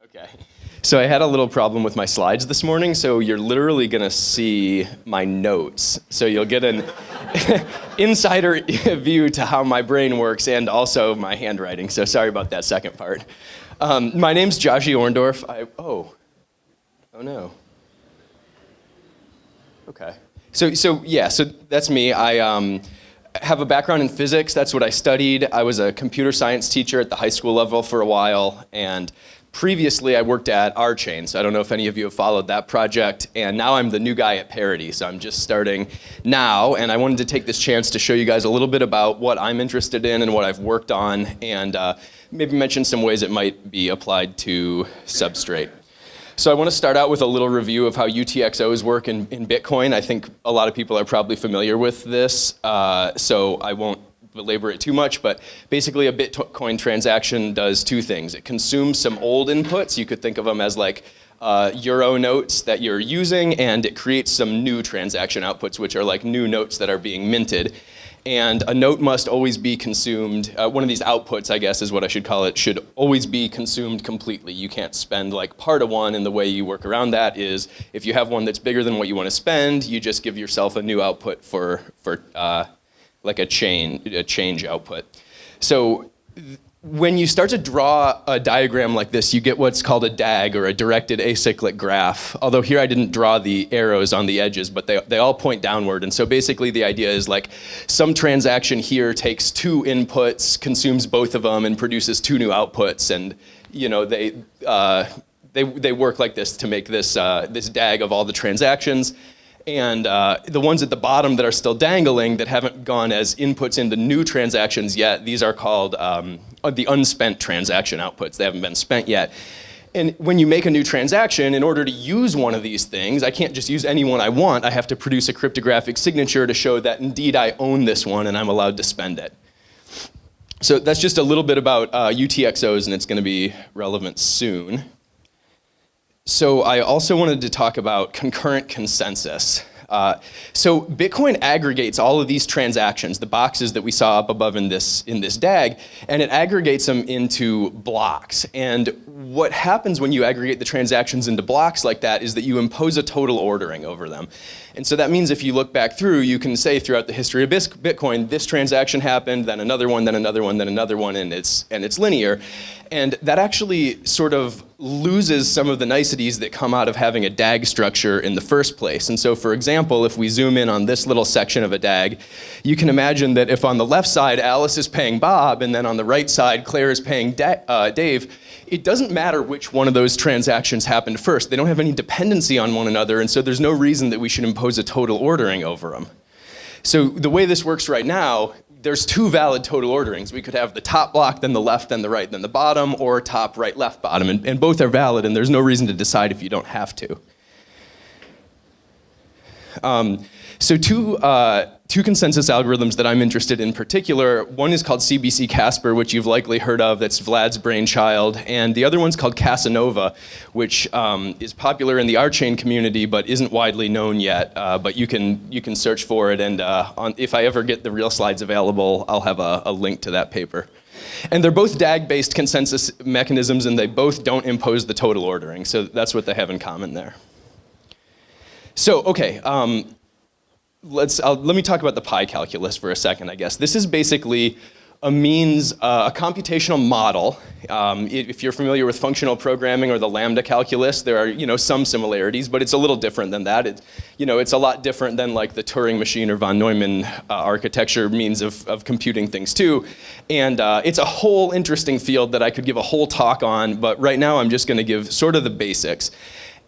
Okay. So I had a little problem with my slides this morning, so you're literally going to see my notes. So you'll get an insider view to how my brain works and also my handwriting. So sorry about that second part. My name's Joshy Orndorff. Oh no. Okay. So that's me. I have a background in physics. That's what I studied. I was a computer science teacher at the high school level for a while, and previously I worked at RChain, so I don't know if any of you have followed that project, and now I'm the new guy at Parity, so I'm just starting now, and I wanted to take this chance to show you guys a little bit about what I'm interested in and what I've worked on, and maybe mention some ways it might be applied to Substrate. So I want to start out with a little review of how UTXOs work in Bitcoin. I think a lot of people are probably familiar with this, so I won't belabor it too much, but basically a Bitcoin transaction does two things. It consumes some old inputs. You could think of them as like euro notes that you're using, and it creates some new transaction outputs, which are like new notes that are being minted. And a note must always be consumed, one of these outputs, I guess is what I should call it, should always be consumed completely. You can't spend like part of one, and the way you work around that is if you have one that's bigger than what you want to spend, you just give yourself a new output for like a change output. So when you start to draw a diagram like this, you get what's called a DAG, or a directed acyclic graph. Although here I didn't draw the arrows on the edges, but they all point downward. And so basically the idea is like some transaction here takes two inputs, consumes both of them, and produces two new outputs. And you know they work like this to make this this DAG of all the transactions. And the ones at the bottom that are still dangling, that haven't gone as inputs into new transactions yet, these are called the unspent transaction outputs. They haven't been spent yet. And when you make a new transaction, in order to use one of these things, I can't just use any one I want. I have to produce a cryptographic signature to show that indeed I own this one and I'm allowed to spend it. So that's just a little bit about UTXOs, and it's going to be relevant soon. So I also wanted to talk about concurrent consensus. So Bitcoin aggregates all of these transactions, the boxes that we saw up above in this DAG, and it aggregates them into blocks. And what happens when you aggregate the transactions into blocks like that is that you impose a total ordering over them. And so that means if you look back through, you can say throughout the history of Bitcoin, this transaction happened, then another one, then another one, then another one, and it's linear. And that actually sort of loses some of the niceties that come out of having a DAG structure in the first place. And so, for example, if we zoom in on this little section of a DAG, you can imagine that if on the left side Alice is paying Bob, and then on the right side Claire is paying Dave, it doesn't matter which one of those transactions happened first. They don't have any dependency on one another, and so there's no reason that we should impose a total ordering over them. So the way this works right now, there's two valid total orderings. We could have the top block, then the left, then the right, then the bottom, or top, right, left, bottom, and both are valid, and there's no reason to decide if you don't have to. So two consensus algorithms that I'm interested in particular, one is called CBC Casper, which you've likely heard of, that's Vlad's brainchild, and the other one's called Casanova, which is popular in the RChain community but isn't widely known yet, but you can search for it, and if I ever get the real slides available, I'll have a link to that paper. And they're both DAG-based consensus mechanisms, and they both don't impose the total ordering, so that's what they have in common there. So, okay, let me talk about the pi calculus for a second, I guess. This is basically a computational model. If you're familiar with functional programming or the lambda calculus, there are some similarities, but it's a little different than that. It's a lot different than like the Turing machine or von Neumann architecture means of computing things too. And it's a whole interesting field that I could give a whole talk on, but right now I'm just going to give sort of the basics.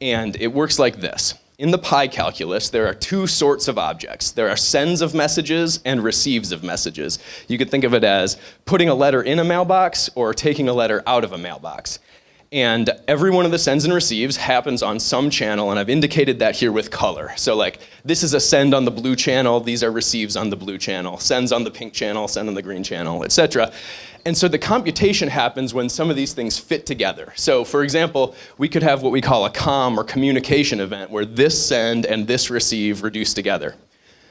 And it works like this. In the pi calculus, there are two sorts of objects. There are sends of messages and receives of messages. You could think of it as putting a letter in a mailbox or taking a letter out of a mailbox. And every one of the sends and receives happens on some channel, and I've indicated that here with color. So like, this is a send on the blue channel, these are receives on the blue channel, sends on the pink channel, send on the green channel, etc. And so the computation happens when some of these things fit together. So for example, we could have what we call a comm or communication event where this send and this receive reduce together.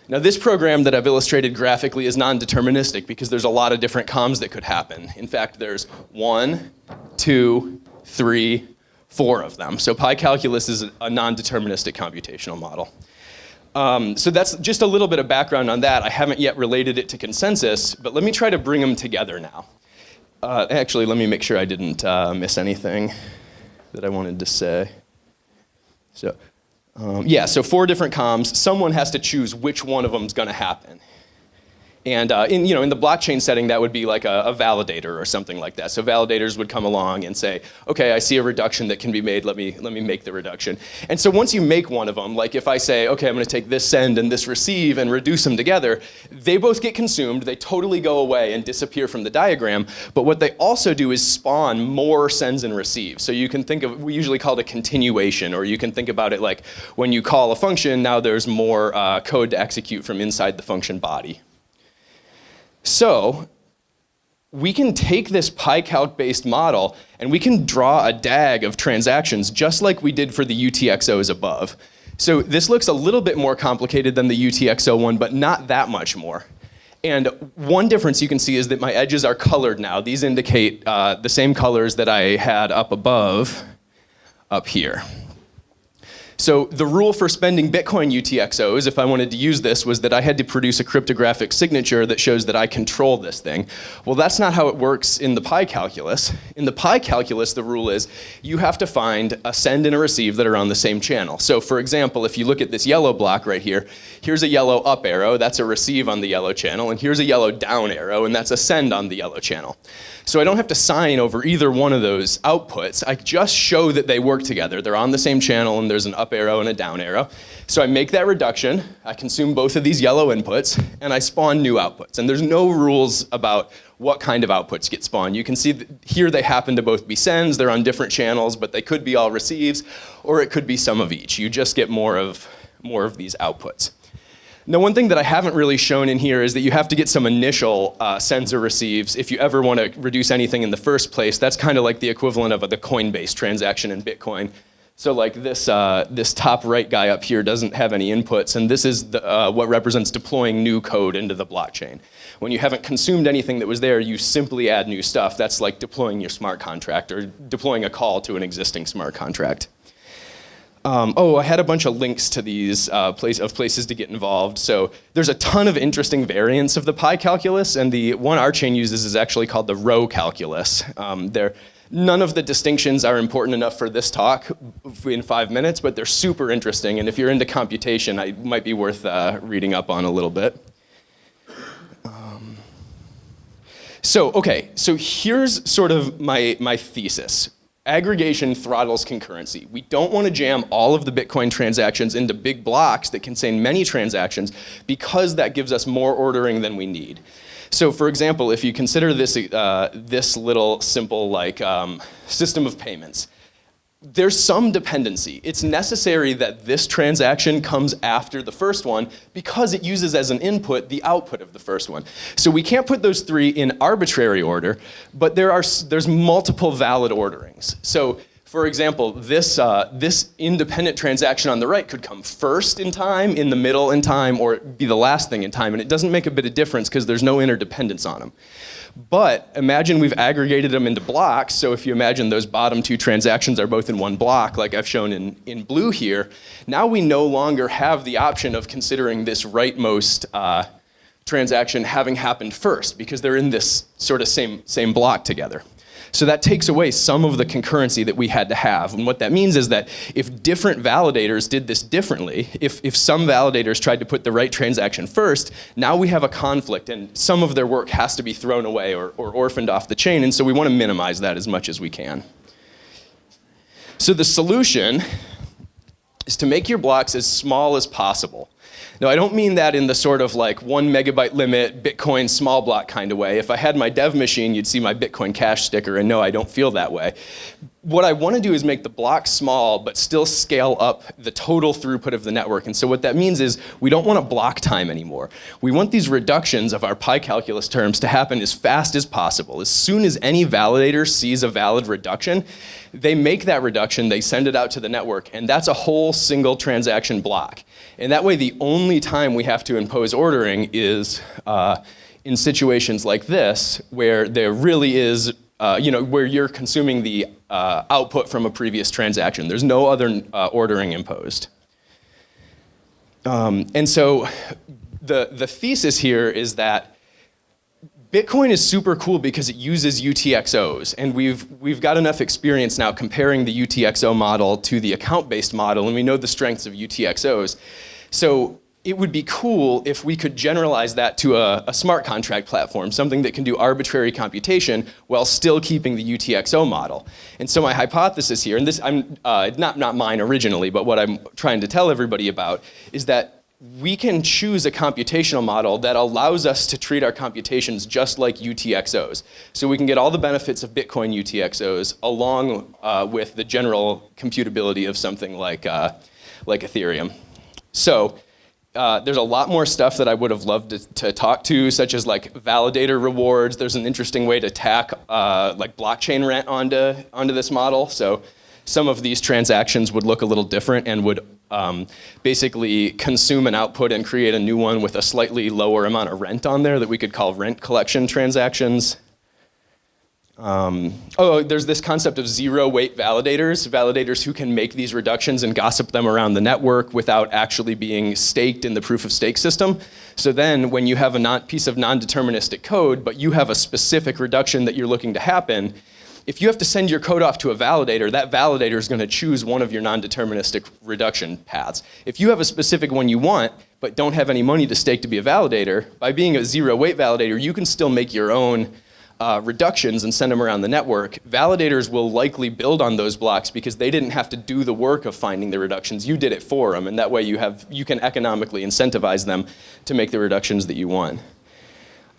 Now this program that I've illustrated graphically is non-deterministic because there's a lot of different comms that could happen. In fact, there's 1, 2, 3, 4 of them. So pi calculus is a non-deterministic computational model. So that's just a little bit of background on that. I haven't yet related it to consensus, but let me try to bring them together now. Actually, let me make sure I didn't miss anything that I wanted to say. So, yeah, so 4 different comms. Someone has to choose which one of them is going to happen. And in the blockchain setting, that would be like a validator or something like that. So validators would come along and say, okay, I see a reduction that can be made, let me make the reduction. And so once you make one of them, like if I say, okay, I'm going to take this send and this receive and reduce them together, they both get consumed, they totally go away and disappear from the diagram. But what they also do is spawn more sends and receives. So you can think of, we usually call it a continuation, or you can think about it like when you call a function, now there's more code to execute from inside the function body. So we can take this PyCalc-based model and we can draw a DAG of transactions just like we did for the UTXOs above. So this looks a little bit more complicated than the UTXO one, but not that much more. And one difference you can see is that my edges are colored now. These indicate the same colors that I had up above, up here. So the rule for spending Bitcoin UTXOs, if I wanted to use this, was that I had to produce a cryptographic signature that shows that I control this thing. Well, that's not how it works in the pi calculus. In the pi calculus, the rule is you have to find a send and a receive that are on the same channel. So for example, if you look at this yellow block right here, here's a yellow up arrow, that's a receive on the yellow channel, and here's a yellow down arrow, and that's a send on the yellow channel. So I don't have to sign over either one of those outputs. I just show that they work together. They're on the same channel and there's an up arrow and a down arrow. So I make that reduction, I consume both of these yellow inputs, and I spawn new outputs. And there's no rules about what kind of outputs get spawned. You can see that here they happen to both be sends, they're on different channels, but they could be all receives, or it could be some of each. You just get more of these outputs. Now, one thing that I haven't really shown in here is that you have to get some initial sends or receives if you ever want to reduce anything in the first place. That's kind of like the equivalent of the Coinbase transaction in Bitcoin. So like this top right guy up here doesn't have any inputs, and this is what represents deploying new code into the blockchain. When you haven't consumed anything that was there, you simply add new stuff. That's like deploying your smart contract or deploying a call to an existing smart contract. I had a bunch of links to these places to get involved. So there's a ton of interesting variants of the pi calculus, and the one our chain uses is actually called the row calculus. None of the distinctions are important enough for this talk in 5 minutes, but they're super interesting, and if you're into computation, it might be worth reading up on a little bit. So here's sort of my thesis. Aggregation throttles concurrency. We don't want to jam all of the Bitcoin transactions into big blocks that contain many transactions because that gives us more ordering than we need. So for example, if you consider this, this little simple system of payments, there's some dependency. It's necessary that this transaction comes after the first one because it uses as an input the output of the first one. So we can't put those 3 in arbitrary order, but there's multiple valid orderings. So for example, this independent transaction on the right could come first in time, in the middle in time, or be the last thing in time, and it doesn't make a bit of difference because there's no interdependence on them. But imagine we've aggregated them into blocks, so if you imagine those bottom 2 transactions are both in one block, like I've shown in blue here, now we no longer have the option of considering this rightmost transaction having happened first, because they're in this sort of same block together. So that takes away some of the concurrency that we had to have. And what that means is that if different validators did this differently, if some validators tried to put the right transaction first, now we have a conflict and some of their work has to be thrown away or orphaned off the chain. And so we want to minimize that as much as we can. So the solution is to make your blocks as small as possible. Now, I don't mean that in the sort of like 1 megabyte limit, Bitcoin small block kind of way. If I had my dev machine, you'd see my Bitcoin Cash sticker, and no, I don't feel that way. What I want to do is make the block small, but still scale up the total throughput of the network. And so what that means is we don't want a block time anymore. We want these reductions of our pi calculus terms to happen as fast as possible. As soon as any validator sees a valid reduction, they make that reduction, they send it out to the network, and that's a whole single transaction block. And that way, the only time we have to impose ordering is in situations like this, where there really is, where you're consuming the output from a previous transaction. There's no other ordering imposed. And so the thesis here is that Bitcoin is super cool because it uses UTXOs, and we've got enough experience now comparing the UTXO model to the account-based model, and we know the strengths of UTXOs. So it would be cool if we could generalize that to a smart contract platform, something that can do arbitrary computation while still keeping the UTXO model. And so my hypothesis here, and this not mine originally, but what I'm trying to tell everybody about, is that we can choose a computational model that allows us to treat our computations just like UTXOs. So we can get all the benefits of Bitcoin UTXOs along with the general computability of something like Ethereum. So there's a lot more stuff that I would have loved to talk to, such as like validator rewards. There's an interesting way to tack like blockchain rent onto this model. So some of these transactions would look a little different and would basically consume an output and create a new one with a slightly lower amount of rent on there that we could call rent collection transactions. There's this concept of zero-weight validators who can make these reductions and gossip them around the network without actually being staked in the proof-of-stake system. So then when you have a piece of non-deterministic code, but you have a specific reduction that you're looking to happen, if you have to send your code off to a validator, that validator is going to choose one of your non-deterministic reduction paths. If you have a specific one you want, but don't have any money to stake to be a validator, by being a zero-weight validator, you can still make your own reductions and send them around the network. Validators will likely build on those blocks because they didn't have to do the work of finding the reductions. You did it for them, and that way you can economically incentivize them to make the reductions that you want.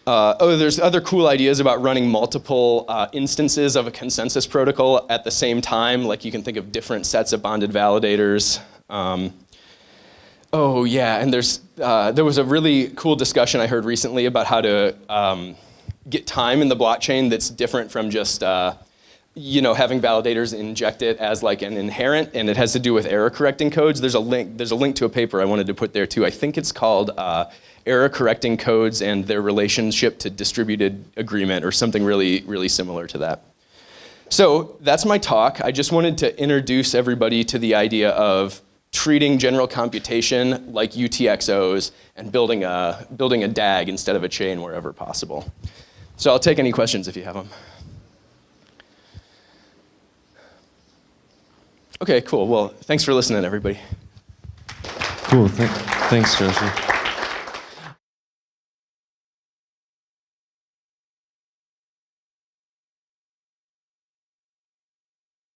There's other cool ideas about running multiple instances of a consensus protocol at the same time, like you can think of different sets of bonded validators. And there was a really cool discussion I heard recently about how to get time in the blockchain that's different from just having validators inject it as like an inherent, and it has to do with error correcting codes. There's a link to a paper I wanted to put there too. I think it's called Error Correcting Codes and Their Relationship to Distributed Agreement, or something really, really similar to that. So that's my talk. I just wanted to introduce everybody to the idea of treating general computation like UTXOs and building a DAG instead of a chain wherever possible. So I'll take any questions if you have them. Okay, cool. Well, thanks for listening, everybody. Cool. Thanks, Joshy.